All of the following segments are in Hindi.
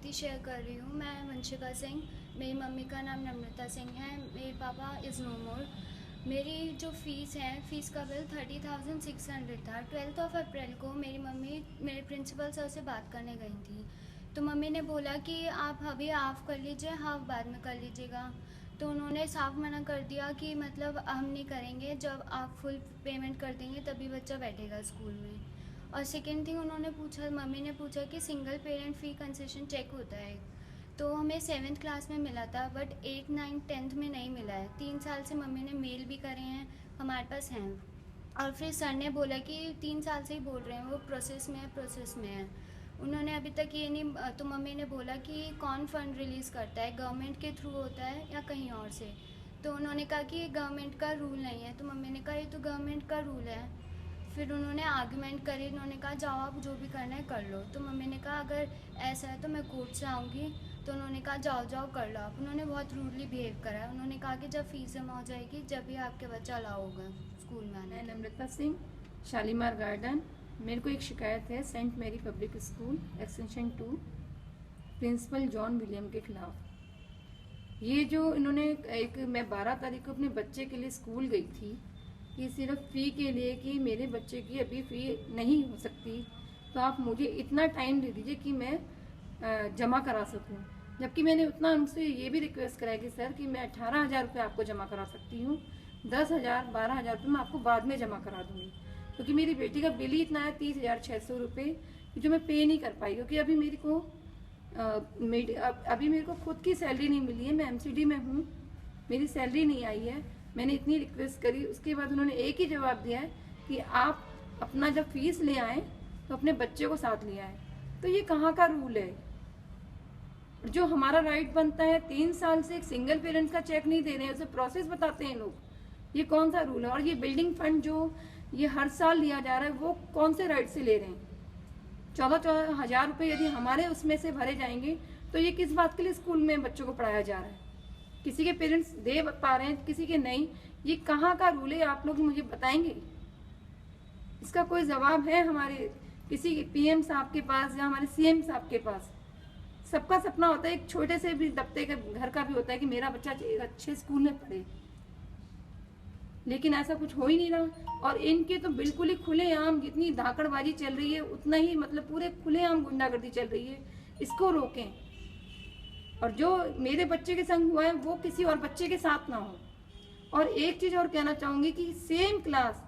स्थिति शेयर कर रही हूँ। मैं वंशिका सिंह, मेरी मम्मी का नाम नम्रता सिंह है, मेरे पापा इज़ नो मोर। मेरी जो फ़ीस है, फ़ीस का बिल 30,600 था। 12 अप्रैल को मेरी मम्मी मेरे प्रिंसिपल सर से बात करने गई थी। तो मम्मी ने बोला कि आप अभी हाफ़ कर लीजिए, हाफ़ बाद में कर लीजिएगा। तो उन्होंने साफ मना कर दिया कि मतलब हम नहीं करेंगे, जब आप फुल पेमेंट कर देंगे तभी बच्चा बैठेगा स्कूल में। और सेकेंड थिंग उन्होंने पूछा, मम्मी ने पूछा कि सिंगल पेरेंट फ़ी कंसेशन चेक होता है। तो हमें 7th क्लास में मिला था, बट 8, 9, 10th में नहीं मिला है। 3 साल से मम्मी ने मेल भी करे हैं, हमारे पास हैं। और फिर सर ने बोला कि 3 साल से ही बोल रहे हैं, वो प्रोसेस में है, प्रोसेस में है। उन्होंने अभी तक ये नहीं, तो मम्मी ने बोला कि कौन फ़ंड रिलीज़ करता है, गवर्नमेंट के थ्रू होता है या कहीं और से। तो उन्होंने कहा कि ये गवर्नमेंट का रूल नहीं है। तो मम्मी ने कहा ये तो गवर्नमेंट का रूल है। फिर उन्होंने आर्गूमेंट करी, उन्होंने कहा जाओ आप जो भी करना है कर लो। तो मम्मी ने कहा अगर ऐसा है तो मैं कोर्ट से आऊँगी। तो उन्होंने कहा जाओ जाओ कर लो आप। उन्होंने बहुत रूडली बिहेव करा है। उन्होंने कहा कि जब फीस जमा हो जाएगी जब भी आपके बच्चा अलाउ होगा स्कूल में आने मैं के लिए। नम्रता सिंह, शालीमार गार्डन। मेरे को एक शिकायत है Saint Mary public school extension 2 principal John William के खिलाफ। ये जो इन्होंने मैं 12 तारीख को अपने बच्चे के लिए स्कूल गई थी कि सिर्फ फ़ी के लिए कि मेरे बच्चे की अभी फ़ी नहीं हो सकती, तो आप मुझे इतना टाइम दे दीजिए कि मैं जमा करा सकूं। जबकि मैंने उतना उनसे ये भी रिक्वेस्ट कराया कि सर कि मैं 18,000 रुपये आपको जमा करा सकती हूँ, 10,000 12,000 रुपये मैं आपको बाद में जमा करा दूँगी, क्योंकि मेरी बेटी का बिल ही इतना है 30,600 रुपये जो मैं पे नहीं कर पाई, क्योंकि अभी मेरे को अभी मेरे को खुद की सैलरी नहीं मिली है। मैं एमसीडी में हूँ, मेरी सैलरी नहीं आई है। मैंने इतनी रिक्वेस्ट करी, उसके बाद उन्होंने एक ही जवाब दिया है कि आप अपना जब फीस ले आए तो अपने बच्चे को साथ ले आए। तो ये कहाँ का रूल है? जो हमारा राइट बनता है, 3 साल से एक सिंगल पेरेंट्स का चेक नहीं दे रहे हैं, उसे प्रोसेस बताते हैं लोग। ये कौन सा रूल है? और ये बिल्डिंग फंड जो ये हर साल लिया जा रहा है, वो कौन से राइट से ले रहे हैं? 14,000 रुपये यदि हमारे उसमें से भरे जाएंगे तो ये किस बात के लिए स्कूल में बच्चों को पढ़ाया जा रहा है? किसी के पेरेंट्स दे पा रहे हैं, किसी के नहीं। ये कहाँ का रूल है? आप लोग मुझे बताएंगे? इसका कोई जवाब है हमारे किसी पीएम साहब के पास या हमारे सीएम साहब के पास? सबका सपना होता है, एक छोटे से भी दबते के घर का भी होता है कि मेरा बच्चा एक अच्छे स्कूल में पढ़े, लेकिन ऐसा कुछ हो ही नहीं रहा। और इनके तो बिल्कुल ही खुलेआम, जितनी धाकड़बाजी चल रही है उतना ही मतलब पूरे खुलेआम गुंडागर्दी चल रही है। इसको रोकें, और जो मेरे बच्चे के संग हुआ है वो किसी और बच्चे के साथ ना हो। और एक चीज और कहना चाहूंगी कि सेम क्लास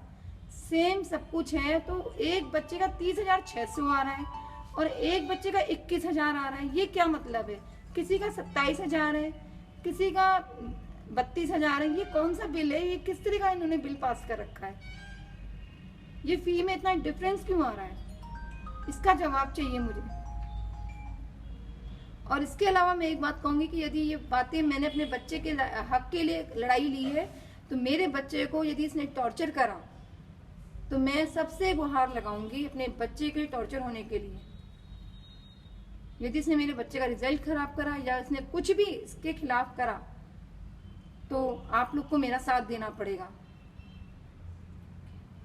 सेम सब कुछ है, तो एक बच्चे का 30,600 आ रहा है और एक बच्चे का 21,000 आ रहा है। ये क्या मतलब है? किसी का 27,000 है, किसी का 32,000 है। ये कौन सा बिल है? ये किस तरह का इन्होंने बिल पास कर रखा है? ये फी में इतना डिफरेंस क्यों आ रहा है? इसका जवाब चाहिए मुझे। और इसके अलावा मैं एक बात कहूंगी कि यदि ये बातें मैंने अपने बच्चे के हक के लिए लड़ाई ली है, तो मेरे बच्चे को यदि इसने टॉर्चर करा तो मैं सबसे गुहार लगाऊंगी अपने बच्चे के टॉर्चर होने के लिए। यदि इसने मेरे बच्चे का रिजल्ट खराब करा या इसने कुछ भी इसके खिलाफ करा तो आप लोग को मेरा साथ देना पड़ेगा।